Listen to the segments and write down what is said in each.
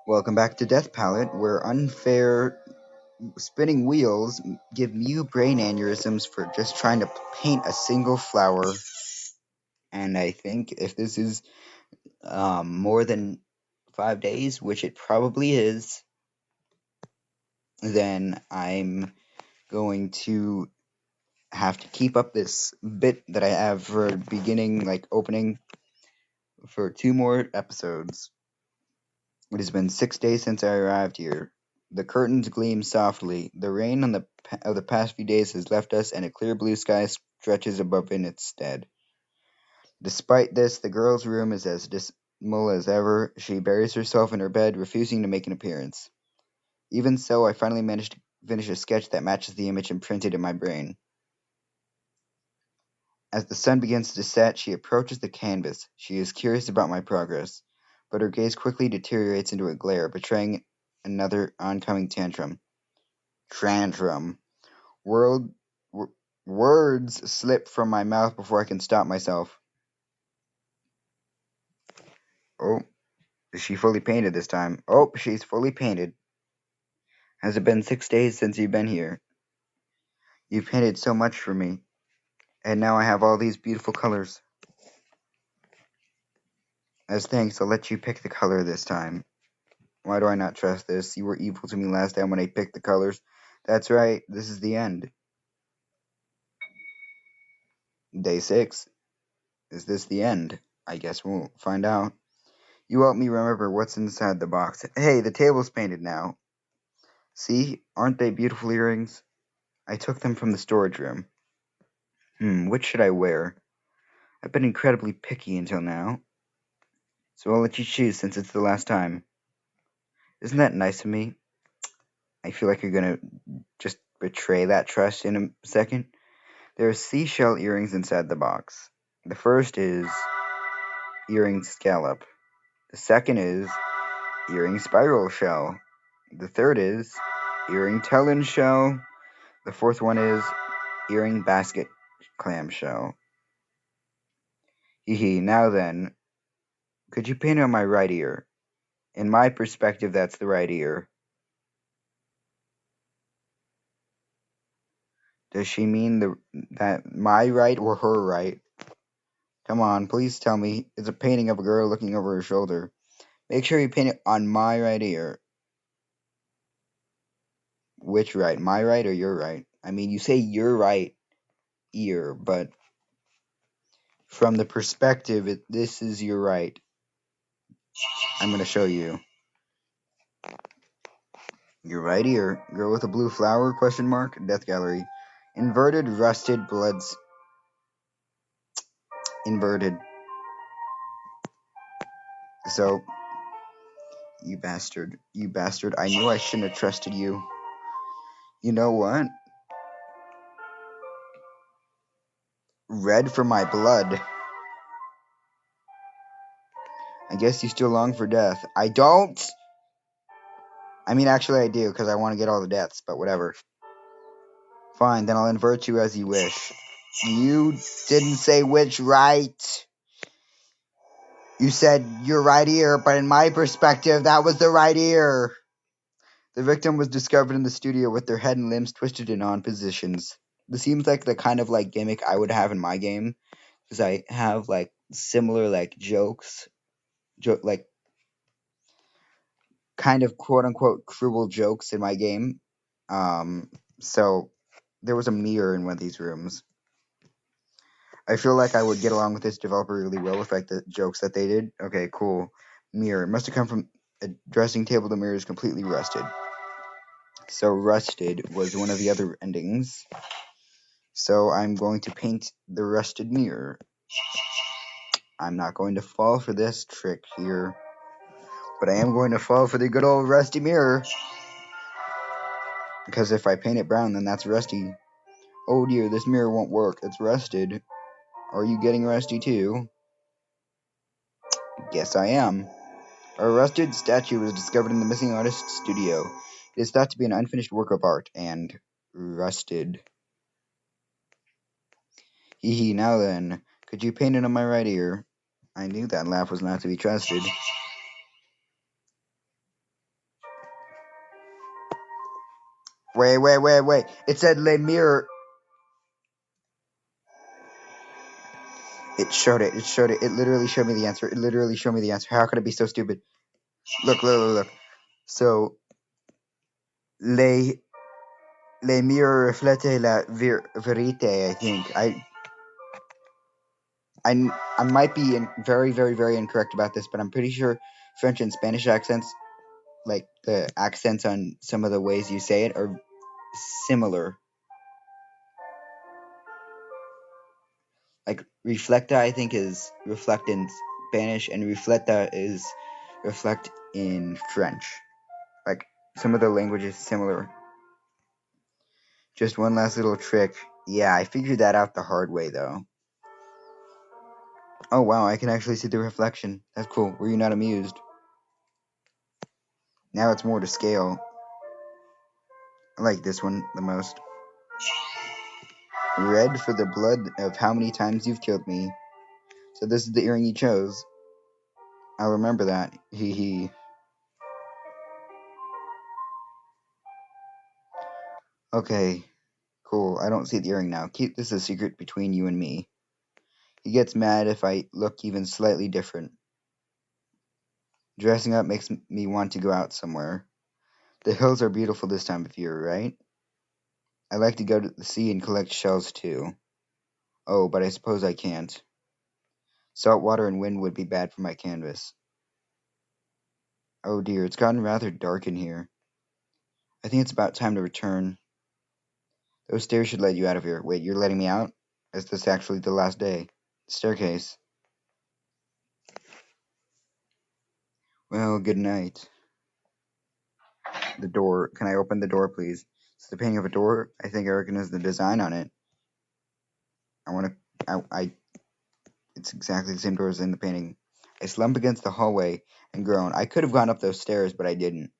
Welcome back to Death Palette, where unfair spinning wheels give you brain aneurysms for just trying to paint a single flower. And I think if this is more than 5 days, which it probably is, then I'm going to have to keep up this bit that I have for beginning, like opening, for 2 more episodes. It has been 6 days since I arrived here. The curtains gleam softly. The rain of the past few days has left us, and a clear blue sky stretches above in its stead. Despite this, the girl's room is as dismal as ever. She buries herself in her bed, refusing to make an appearance. Even so, I finally managed to finish a sketch that matches the image imprinted in my brain. As the sun begins to set, she approaches the canvas. She is curious about my progress, but her gaze quickly deteriorates into a glare, betraying another oncoming tantrum. Tantrum. World, words slip from my mouth before I can stop myself. Oh, is she fully painted this time? Oh, she's fully painted. Has it been 6 days since you've been here? You've painted so much for me, and now I have all these beautiful colors. As thanks, I'll let you pick the color this time. Why do I not trust this? You were evil to me last time when I picked the colors. That's right, this is the end. Day 6. Is this the end? I guess we'll find out. You help me remember what's inside the box. Hey, the table's painted now. See, aren't they beautiful earrings? I took them from the storage room. Which should I wear? I've been incredibly picky until now, so I'll let you choose since it's the last time. Isn't that nice of me? I feel like you're gonna just betray that trust in a second. There are seashell earrings inside the box. The first is earring scallop. The second is earring spiral shell. The third is earring talon shell. The fourth one is earring basket clamshell. Hee hee, now then, could you paint on my right ear? In my perspective, that's the right ear. Does she mean that my right or her right? Come on, please tell me. It's a painting of a girl looking over her shoulder. Make sure you paint it on my right ear. Which right? My right or your right? I mean, you say your right ear, but from the perspective, this is your right. I'm going to show you. Your right ear. Girl with a blue flower? Question mark. Death gallery. Inverted, rusted, bloods. Inverted. So, you bastard. You bastard. I knew I shouldn't have trusted you. You know what? Red for my blood. I guess you still long for death. I don't! I mean, actually I do, because I want to get all the deaths, but whatever. Fine, then I'll invert you as you wish. You didn't say which right. You said your right ear, but in my perspective, that was the right ear. The victim was discovered in the studio with their head and limbs twisted in odd positions. This seems like the kind of like gimmick I would have in my game, because I have like similar like jokes, like kind of quote unquote cruel jokes in my game. So there was a mirror in one of these rooms. I feel like I would get along with this developer really well with like the jokes that they did. Okay, cool. Mirror. It must have come from a dressing table. The mirror is completely rusted. So rusted was one of the other endings. So I'm going to paint the rusted mirror. I'm not going to fall for this trick here. But I am going to fall for the good old rusty mirror. Because if I paint it brown, then that's rusty. Oh dear, this mirror won't work. It's rusted. Are you getting rusty too? Guess I am. A rusted statue was discovered in the missing artist's studio. It is thought to be an unfinished work of art and rusted. Hee hee, now then, could you paint it on my right ear? I knew that laugh was not to be trusted. Wait. It said Le Mirror. It showed it. It literally showed me the answer. How could it be so stupid? Look. So, les, les mirrors reflètent la vérité, I think. I might be very incorrect about this, but I'm pretty sure French and Spanish accents, like the accents on some of the ways you say it, are similar. Like reflecta, I think, is reflect in Spanish, and refleta is reflect in French. Like some of the language is similar. Just one last little trick. Yeah, I figured that out the hard way, though. Oh wow, I can actually see the reflection. That's cool. Were you not amused? Now it's more to scale. I like this one the most. Red for the blood of how many times you've killed me. So this is the earring you chose. I'll remember that. Hee hee. Okay, cool. I don't see the earring now. Keep this a secret between you and me. He gets mad if I look even slightly different. Dressing up makes me want to go out somewhere. The hills are beautiful this time of year, right? I like to go to the sea and collect shells too. Oh, but I suppose I can't. Salt water and wind would be bad for my canvas. Oh dear, it's gotten rather dark in here. I think it's about time to return. Those stairs should let you out of here. Wait, you're letting me out? Is this actually the last day? Staircase. Well, good night. The door. Can I open the door, please? It's the painting of a door. I think I recognize the design on it. I want to. It's exactly the same door as in the painting. I slump against the hallway and groan. I could have gone up those stairs, but I didn't.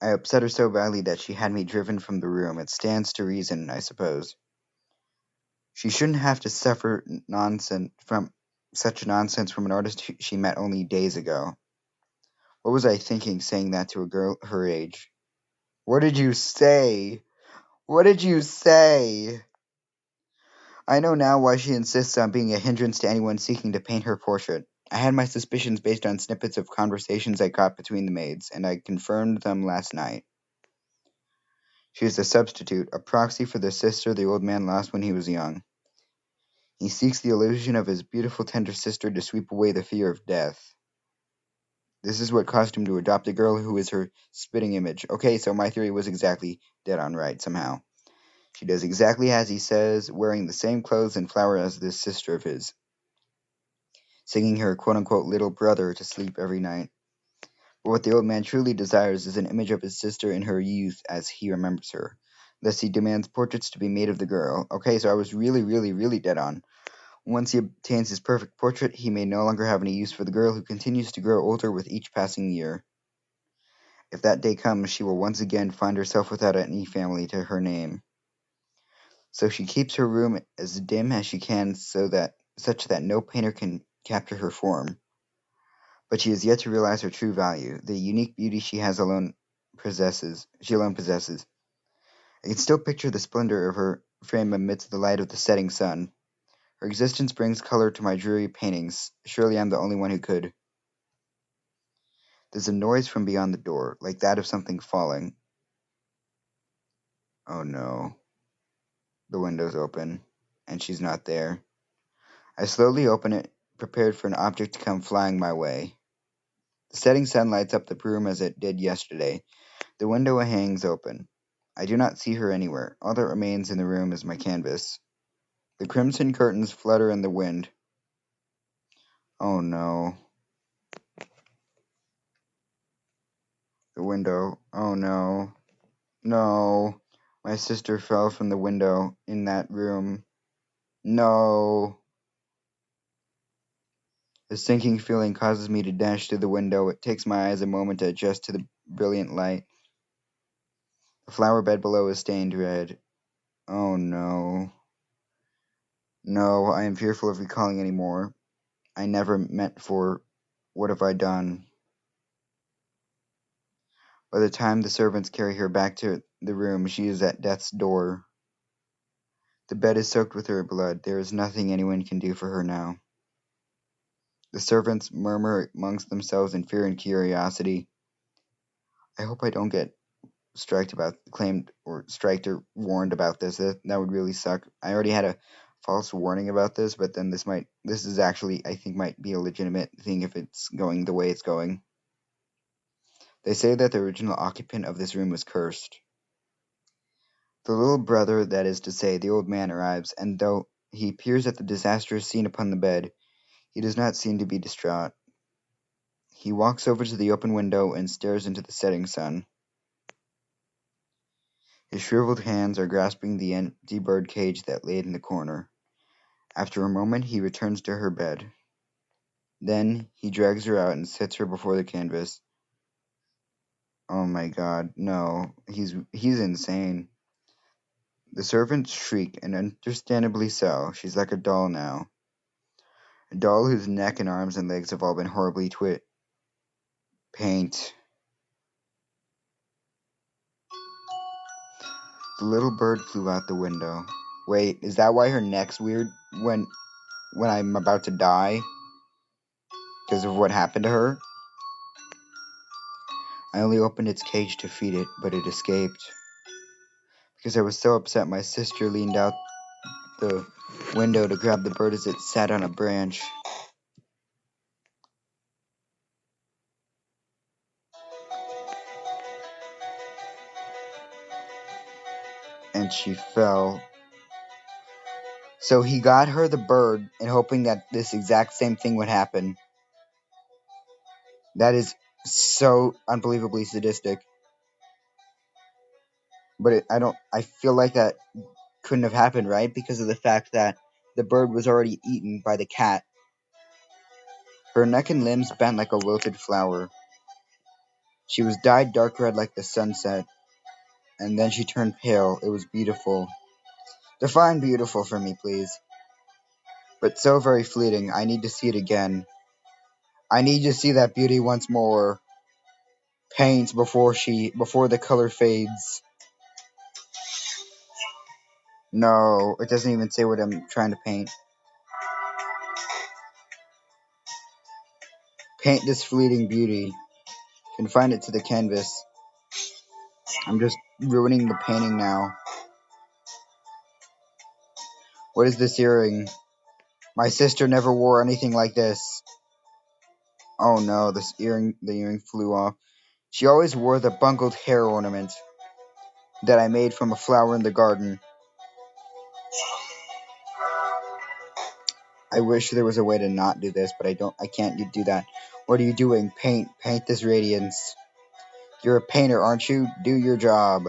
I upset her so badly that she had me driven from the room. It stands to reason, I suppose. She shouldn't have to suffer such nonsense from an artist she met only days ago. What was I thinking saying that to a girl her age? What did you say? What did you say? I know now why she insists on being a hindrance to anyone seeking to paint her portrait. I had my suspicions based on snippets of conversations I caught between the maids, and I confirmed them last night. She is a substitute, a proxy for the sister the old man lost when he was young. He seeks the illusion of his beautiful tender sister to sweep away the fear of death. This is what caused him to adopt a girl who is her spitting image. Okay, so my theory was exactly dead on right somehow. She does exactly as he says, wearing the same clothes and flower as this sister of his, singing her quote-unquote little brother to sleep every night. But what the old man truly desires is an image of his sister in her youth as he remembers her. Thus he demands portraits to be made of the girl. Okay, so I was really dead on. Once he obtains his perfect portrait, he may no longer have any use for the girl who continues to grow older with each passing year. If that day comes, she will once again find herself without any family to her name. So she keeps her room as dim as she can such that no painter can capture her form. But she has yet to realize her true value, the unique beauty she alone possesses. I can still picture the splendor of her frame amidst the light of the setting sun. Her existence brings color to my dreary paintings. Surely I'm the only one who could. There's a noise from beyond the door, like that of something falling. Oh no. The window's open, and she's not there. I slowly open it, prepared for an object to come flying my way. The setting sun lights up the room as it did yesterday. The window hangs open. I do not see her anywhere. All that remains in the room is my canvas. The crimson curtains flutter in the wind. Oh no. The window. Oh no. No. My sister fell from the window in that room. No. A sinking feeling causes me to dash to the window. It takes my eyes a moment to adjust to the brilliant light. The flower bed below is stained red. Oh no. No, I am fearful of recalling any more. I never meant for. What have I done? By the time the servants carry her back to the room, she is at death's door. The bed is soaked with her blood. There is nothing anyone can do for her now. The servants murmur amongst themselves in fear and curiosity. I hope I don't get claimed or striked or warned about this. That would really suck. I already had a false warning about this, but then this is actually, I think, might be a legitimate thing if it's going the way it's going. They say that the original occupant of this room was cursed. The little brother, that is to say, the old man, arrives, and though he peers at the disastrous scene upon the bed, he does not seem to be distraught. He walks over to the open window and stares into the setting sun. His shriveled hands are grasping the empty bird cage that lay in the corner. After a moment, he returns to her bed. Then he drags her out and sets her before the canvas. Oh my god, no. He's insane. The servants shriek, and understandably so. She's like a doll now. A doll whose neck and arms and legs have all been horribly paint. The little bird flew out the window. Wait, is that why her neck's weird when I'm about to die? Because of what happened to her? I only opened its cage to feed it, but it escaped. Because I was so upset, my sister leaned out the window to grab the bird as it sat on a branch. And she fell. So he got her the bird and hoping that this exact same thing would happen. That is so unbelievably sadistic. But I feel like that couldn't have happened, right? Because of the fact that the bird was already eaten by the cat. Her neck and limbs bent like a wilted flower. She was dyed dark red like the sunset, and then she turned pale. It was beautiful. Define beautiful for me, please. But so very fleeting. I need to see it again. I need to see that beauty once more. Paint before the color fades. No, it doesn't even say what I'm trying to paint. Paint this fleeting beauty. Confine it to the canvas. I'm just ruining the painting now. What is this earring? My sister never wore anything like this. Oh no, the earring flew off. She always wore the bungled hair ornament that I made from a flower in the garden. I wish there was a way to not do this, but I can't do that. What are you doing? Paint this radiance. You're a painter, aren't you? Do your job.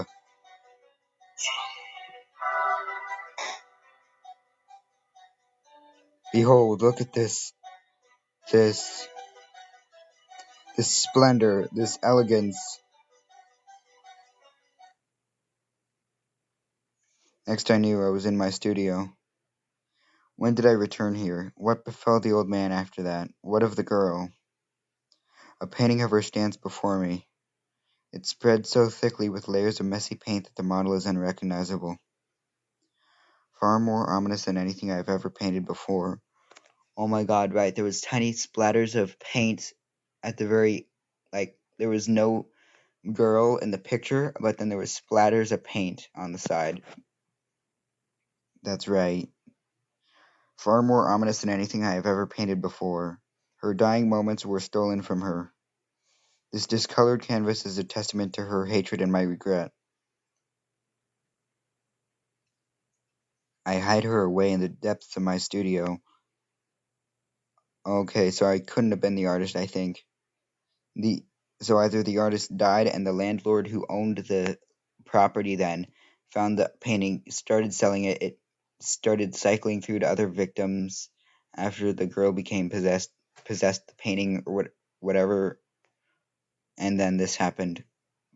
Behold, look at this splendor, this elegance. Next I knew, I was in my studio. When did I return here? What befell the old man after that? What of the girl? A painting of her stands before me. It spread so thickly with layers of messy paint that the model is unrecognizable. Far more ominous than anything I've ever painted before. Oh my god, right, there was tiny splatters of paint at the very, there was no girl in the picture, but then there was splatters of paint on the side. That's right. Far more ominous than anything I have ever painted before. Her dying moments were stolen from her. This discolored canvas is a testament to her hatred and my regret. I hide her away in the depths of my studio. Okay, so I couldn't have been the artist, I think. So either the artist died and the landlord who owned the property then found the painting, started selling it, it started cycling through to other victims after the girl became possessed the painting or whatever, and then this happened.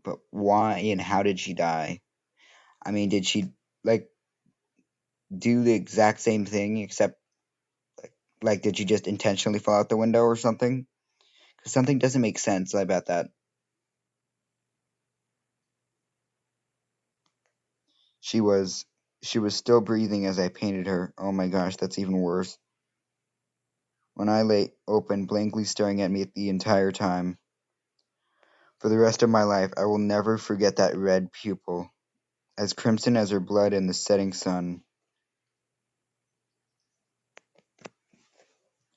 But why and how did she die? I mean, did she like do the exact same thing except did she just intentionally fall out the window or something? Because something doesn't make sense about that. She was she was still breathing as I painted her. Oh my gosh, that's even worse. One eye lay open, blankly staring at me the entire time. For the rest of my life, I will never forget that red pupil, as crimson as her blood in the setting sun.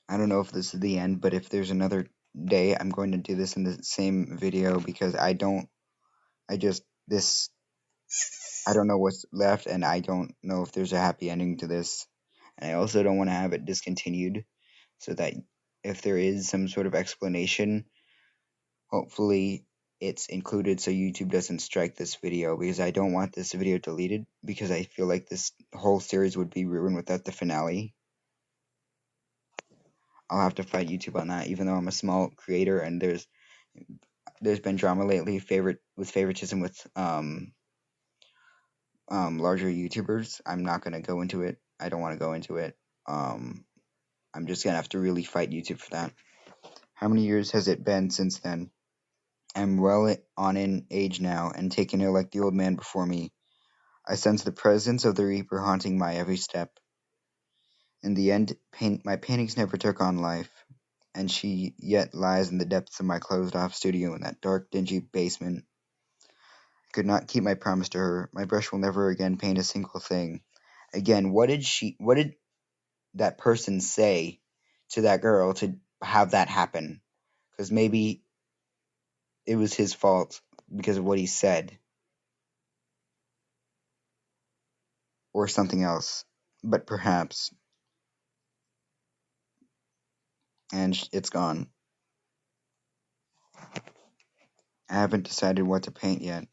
I don't know if this is the end, but if there's another day, I'm going to do this in the same video because I don't know what's left, and I don't know if there's a happy ending to this. And I also don't want to have it discontinued, so that if there is some sort of explanation, hopefully it's included so YouTube doesn't strike this video, because I don't want this video deleted, because I feel like this whole series would be ruined without the finale. I'll have to fight YouTube on that, even though I'm a small creator and there's been drama lately favoritism with larger YouTubers. I'm not gonna go into it. I don't want to go into it. I'm just gonna have to really fight YouTube for that. How many years has it been since then? I'm well on in age now, and taking ill like the old man before me. I sense the presence of the Reaper haunting my every step. In the end, my paintings never took on life, and she yet lies in the depths of my closed-off studio in that dark, dingy basement. I could not keep my promise to her. My brush will never again paint a single thing. Again, what did that person say to that girl to have that happen? Because maybe it was his fault because of what he said, or something else. But perhaps. And it's gone. I haven't decided what to paint yet.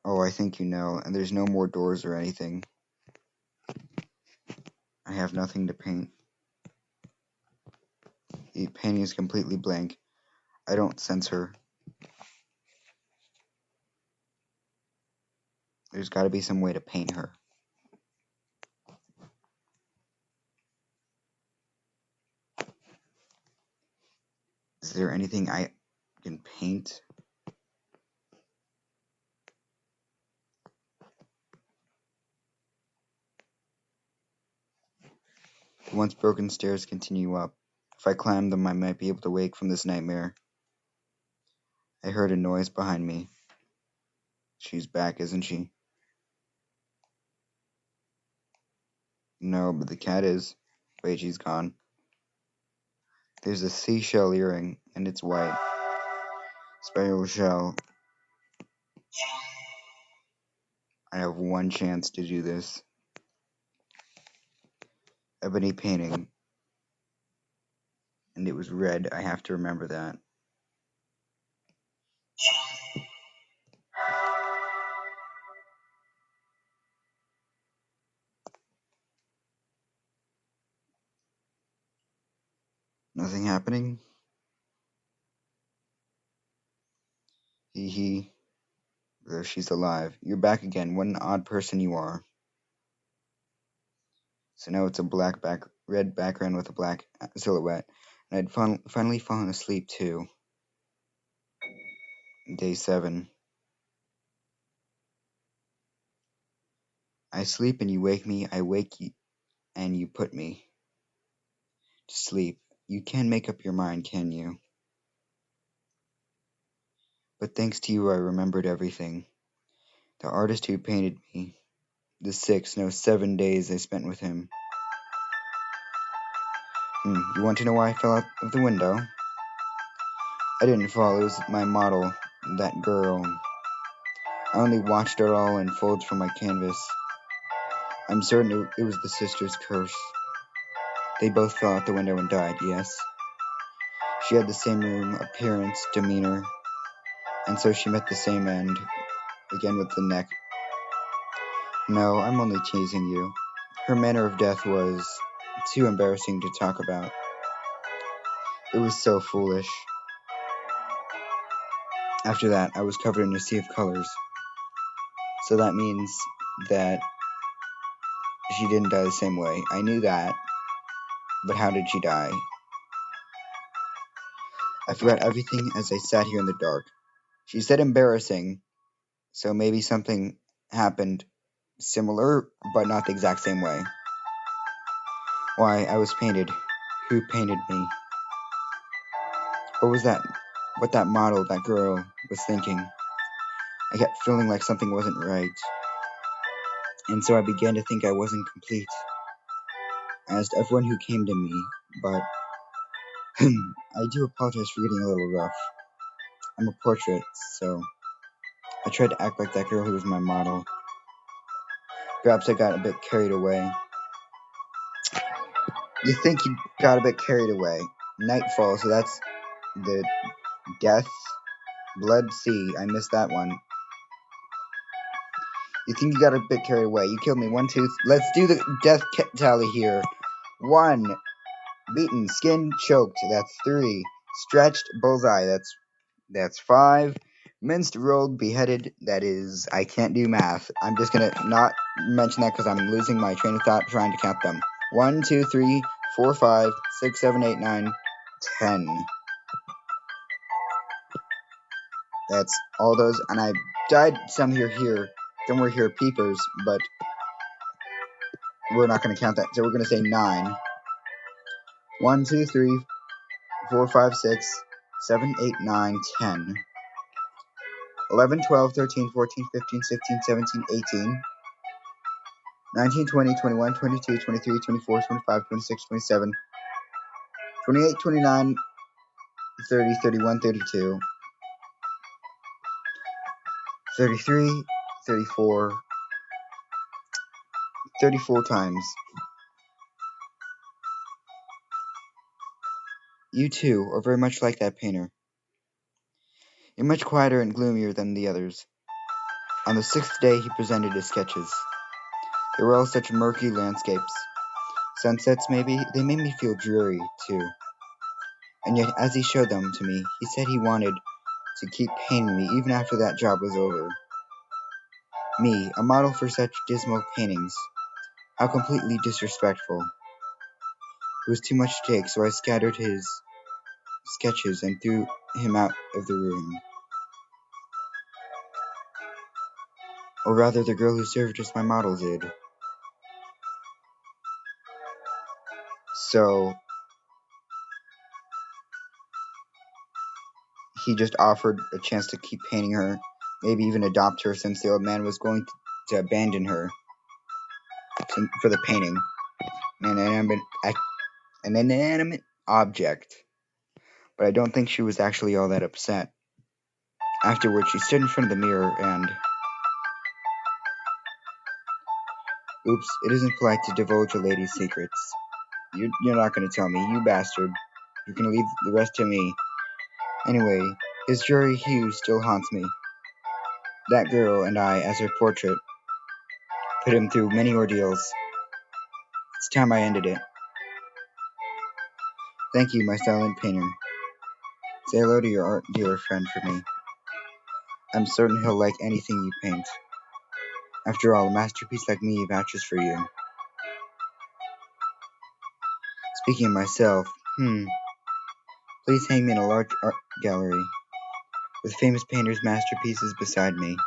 Oh, I think you know, and there's no more doors or anything. I have nothing to paint. The painting is completely blank. I don't sense her. There's got to be some way to paint her. Is there anything I can paint? The once broken stairs continue up. If I climb them, I might be able to wake from this nightmare. I heard a noise behind me. She's back, isn't she? No, but the cat is. Wait, she's gone. There's a seashell earring, and it's white. Spiral shell. I have one chance to do this. Ebony painting. And it was red. I have to remember that. Nothing happening? Hee hee. There, she's alive. You're back again. What an odd person you are. So now it's a red background with a black silhouette. And I'd finally fallen asleep too. Day 7. I sleep and you wake me. I wake you and you put me to sleep. You can't make up your mind, can you? But thanks to you, I remembered everything. The artist who painted me. The 7 days I spent with him. You want to know why I fell out of the window? I didn't fall. It was my model, that girl. I only watched it all unfold from my canvas. I'm certain it was the sister's curse. They both fell out the window and died, yes. She had the same room, appearance, demeanor, and so she met the same end, again with the neck. No, I'm only teasing you. Her manner of death was too embarrassing to talk about. It was so foolish. After that, I was covered in a sea of colors. So that means that she didn't die the same way. I knew that, but how did she die? I forgot everything as I sat here in the dark. She said embarrassing, so maybe something happened similar, but not the exact same way. Why, I was painted. Who painted me? What was that? What that model, that girl, was thinking? I kept feeling like something wasn't right. And so I began to think I wasn't complete. I asked everyone who came to me, but I do apologize for getting a little rough. I'm a portrait, so I tried to act like that girl who was my model. Perhaps I got a bit carried away. You think you got a bit carried away. Nightfall, so that's the death. Blood Sea, I missed that one. You think you got a bit carried away. You killed me. 1, 2, let's do the death tally here. 1, beaten, skin choked, that's 3. Stretched, bullseye, that's 5. Minced, rolled, beheaded, that is, I can't do math. I'm just gonna not mention that because I'm losing my train of thought trying to count them. 1, 2, 3, 4, 5, 6, 7, 8, 9, 10. That's all those, and I died some here. Somewhere here, peepers, but we're not going to count that, so we're going to say 9. 1, 2, 3, 4, 5, 6, 7, 8, 9, 10. 11, 12, 13, 14, 15, 16, 17, 18, 19, 20, 21, 22, 23, 24, 25, 26, 27, 28, 29, 30, 31, 32, 33, 34, 34 times. You too are very much like that painter. You're much quieter and gloomier than the others. On the 6th day he presented his sketches. They were all such murky landscapes. Sunsets, maybe, they made me feel dreary, too. And yet, as he showed them to me, he said he wanted to keep painting me even after that job was over. Me, a model for such dismal paintings. How completely disrespectful. It was too much to take, so I scattered his sketches and threw him out of the room. Or rather, the girl who served as my model did. So, he just offered a chance to keep painting her, maybe even adopt her since the old man was going to abandon her for the painting. An inanimate object. But I don't think she was actually all that upset. Afterwards, she stood in front of the mirror and... Oops, it isn't polite to divulge a lady's secrets. You're not going to tell me, you bastard. You're going to leave the rest to me. Anyway, his dreary hue still haunts me. That girl and I, as her portrait, put him through many ordeals. It's time I ended it. Thank you, my silent painter. Say hello to your art dealer friend for me. I'm certain he'll like anything you paint. After all, a masterpiece like me vouches for you. Speaking of myself, please hang me in a large art gallery with famous painters' masterpieces beside me,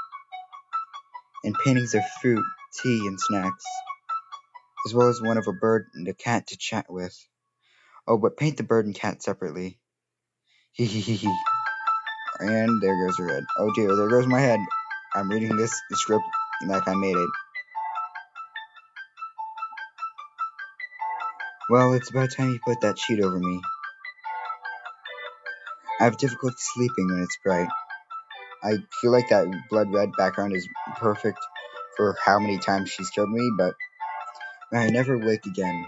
and paintings of fruit, tea, and snacks, as well as one of a bird and a cat to chat with. Oh, but paint the bird and cat separately. Hee hee hee hee. And there goes her head. Oh dear, there goes my head. I'm reading the script like I made it. Well, it's about time you put that sheet over me. I have difficulty sleeping when it's bright. I feel like that blood red background is perfect for how many times she's killed me, but I never wake again.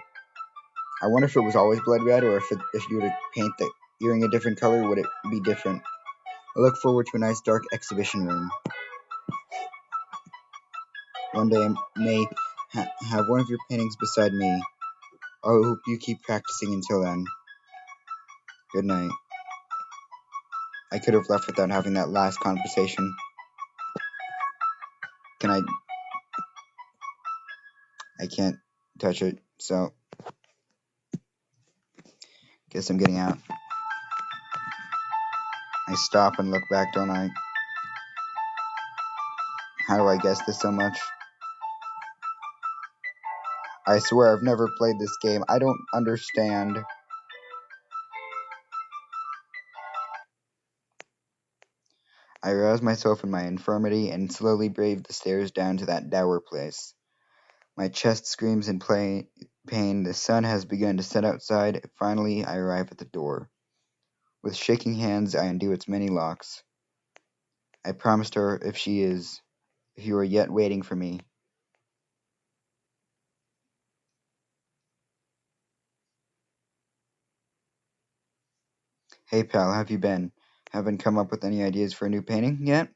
I wonder if it was always blood red, or if you were to paint the earring a different color, would it be different? I look forward to a nice dark exhibition room. One day I may have one of your paintings beside me. I hope you keep practicing until then. Good night. I could have left without having that last conversation. I can't touch it, so guess I'm getting out. I stop and look back, don't I? How do I guess this so much? I swear I've never played this game. I don't understand. I roused myself in my infirmity and slowly braved the stairs down to that dour place. My chest screams in pain. The sun has begun to set outside. Finally, I arrive at the door. With shaking hands, I undo its many locks. I promised her if you are yet waiting for me. Hey pal, how have you been? Haven't come up with any ideas for a new painting yet?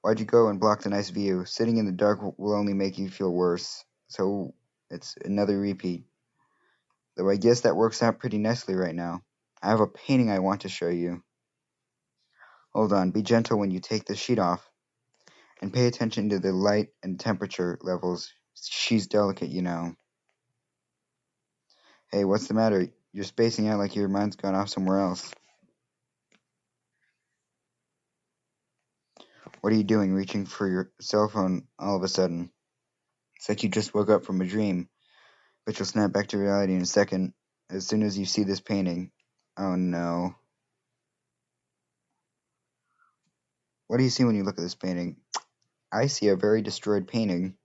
Why'd you go and block the nice view? Sitting in the dark will only make you feel worse. So it's another repeat. Though I guess that works out pretty nicely right now. I have a painting I want to show you. Hold on, be gentle when you take the sheet off. And pay attention to the light and temperature levels. She's delicate, you know. Hey, what's the matter? You're spacing out like your mind's gone off somewhere else. What are you doing, reaching for your cell phone all of a sudden? It's like you just woke up from a dream, but you'll snap back to reality in a second, as soon as you see this painting. Oh no. What do you see when you look at this painting? I see a very destroyed painting.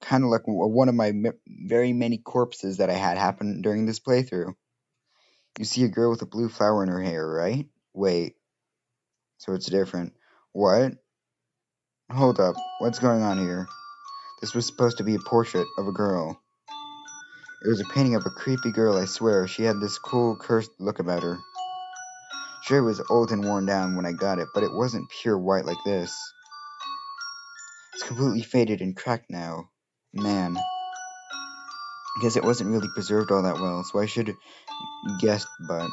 Kind of like one of my very many corpses that I had happen during this playthrough. You see a girl with a blue flower in her hair, right? Wait, so it's different. What? Hold up, what's going on here? This was supposed to be a portrait of a girl. It was a painting of a creepy girl, I swear. She had this cool, cursed look about her. Sure, it was old and worn down when I got it, but it wasn't pure white like this. It's completely faded and cracked now. Man, I guess it wasn't really preserved all that well, so I should have guessed, but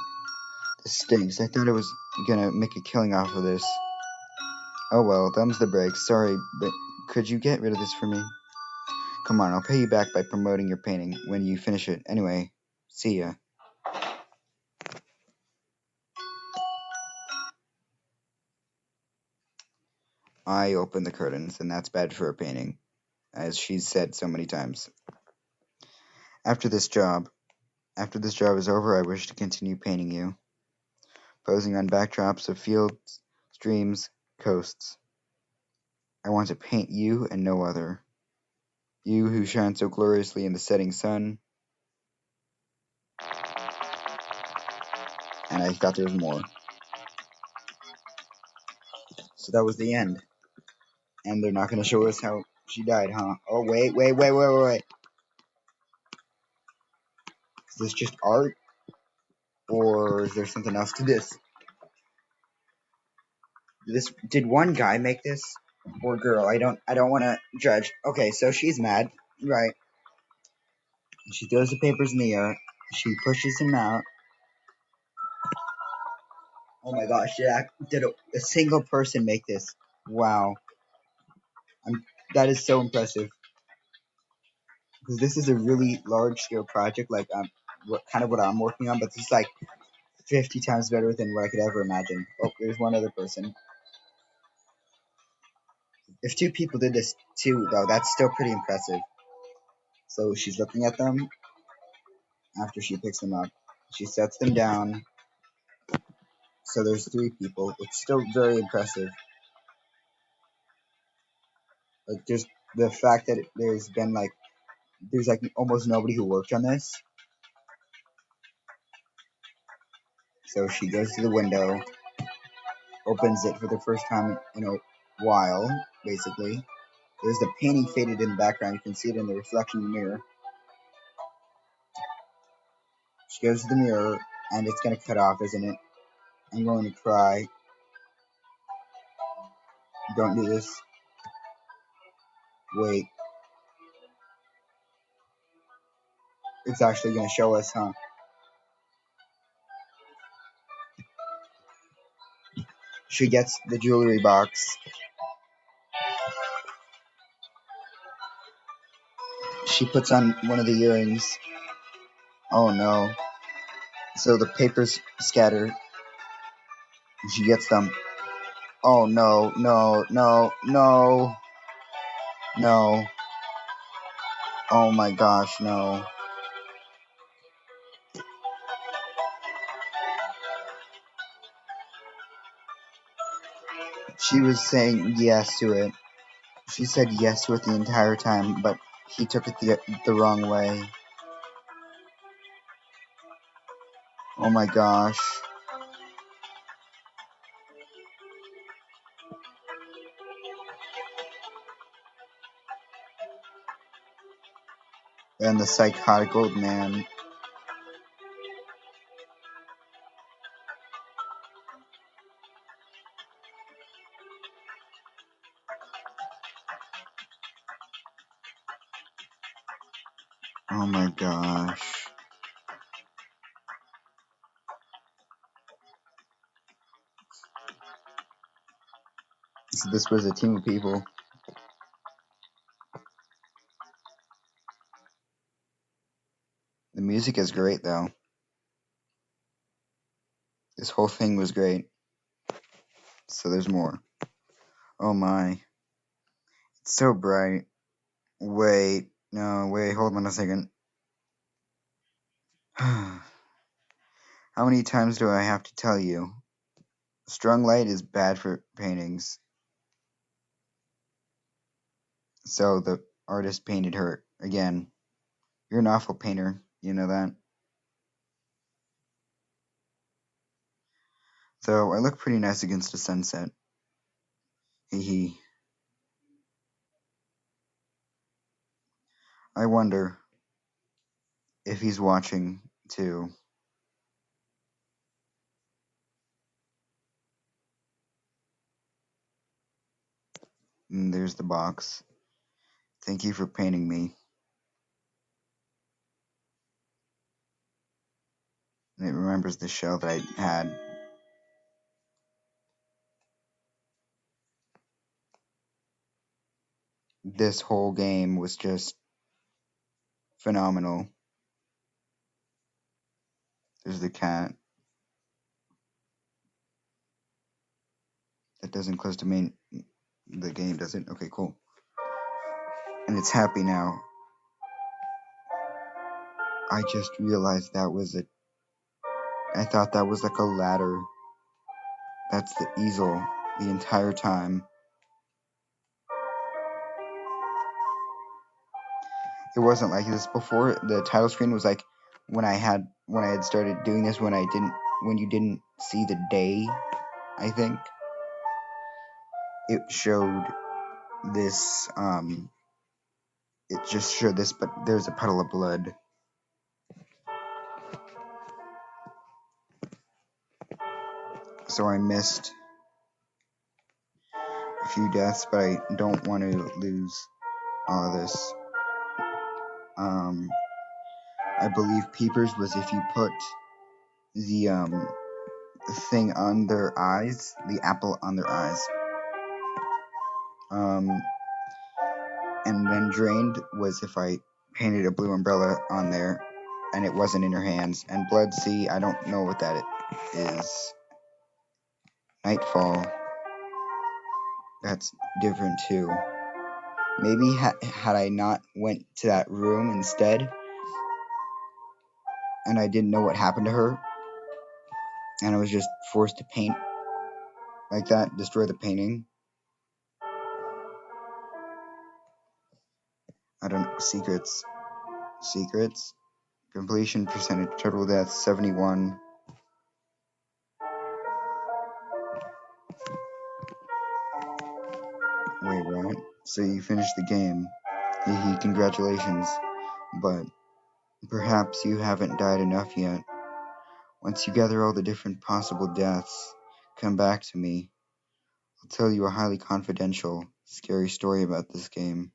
this stinks. I thought I was gonna make a killing off of this. Oh well, thumbs the brakes. Sorry, but could you get rid of this for me? Come on, I'll pay you back by promoting your painting when you finish it. Anyway, see ya. I open the curtains, and that's bad for a painting, as she's said so many times. After this job, After this job is over, I wish to continue painting you, posing on backdrops of fields, streams, coasts. I want to paint you and no other. You who shine so gloriously in the setting sun. And I thought there was more. So that was the end. And they're not going to show us how she died, huh? Oh, wait. Is this just art? Or is there something else to this? Did one guy make this? Or girl? I don't want to judge. Okay, so she's mad. Right. She throws the papers in the air. She pushes him out. Oh my gosh, did a single person make this? Wow. That is so impressive. Because this is a really large scale project, like what I'm working on, but this is like 50 times better than what I could ever imagine. Oh, there's one other person. If two people did this too, though, that's still pretty impressive. So she's looking at them after she picks them up. She sets them down. So there's three people. It's still very impressive. Like just the fact that there's like almost nobody who worked on this. So she goes to the window, opens it for the first time in a while, basically. There's the painting faded in the background. You can see it in the reflection in the mirror. She goes to the mirror, and it's going to cut off, isn't it? I'm going to cry. Don't do this. Wait. It's actually going to show us, huh? She gets the jewelry box. She puts on one of the earrings. Oh no. So the papers scatter. She gets them. Oh no. No. Oh my gosh, no. She was saying yes to it. She said yes to it the entire time, but he took it the wrong way. Oh my gosh. And the psychotic old man. Oh my gosh. So this was a team of people. The music is great though. This whole thing was great. So there's more. Oh my. It's so bright. Wait. No, wait, hold on a second. How many times do I have to tell you? Strong light is bad for paintings. So the artist painted her again. You're an awful painter, you know that? So I look pretty nice against a sunset. Hee hee. I wonder if he's watching too. And there's the box. Thank you for painting me. And it remembers the shell that I had. This whole game was just phenomenal. There's the cat. That doesn't close to main. The game doesn't. Okay, cool. And it's happy now. I just realized that was a. I thought that was like a ladder. That's the easel the entire time. It wasn't like this before. The title screen was like when I had started doing this when you didn't see the day, I think. It showed this it just showed this, but there's a puddle of blood. So I missed a few deaths, but I don't want to lose all of this. I believe peepers was if you put the thing on their eyes, the apple on their eyes. And then drained was if I painted a blue umbrella on there and it wasn't in her hands. And blood, see, I don't know what that is. Nightfall. That's different too. Maybe had I not went to that room instead, and I didn't know what happened to her, and I was just forced to paint like that, destroy the painting. I don't know. Secrets. Secrets. Completion percentage. Total deaths 71. Wait, what? So you finished the game. Hee congratulations. But perhaps you haven't died enough yet. Once you gather all the different possible deaths, come back to me. I'll tell you a highly confidential, scary story about this game.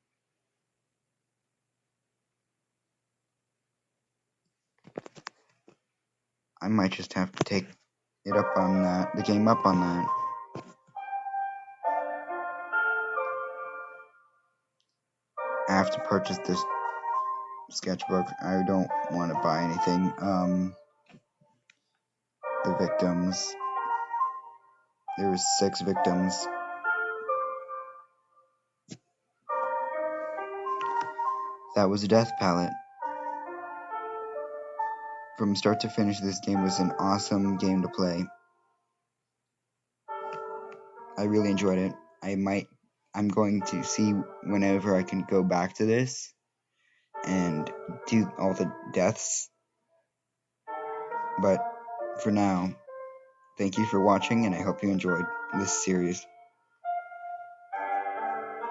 I might just have to take it up on that, the game up on that. I have to purchase this sketchbook. I don't want to buy anything. The victims. There was 6 victims. That was a death palette. From start to finish, this game was an awesome game to play. I really enjoyed it. I'm going to see whenever I can go back to this and do all the deaths. But for now, thank you for watching, and I hope you enjoyed this series.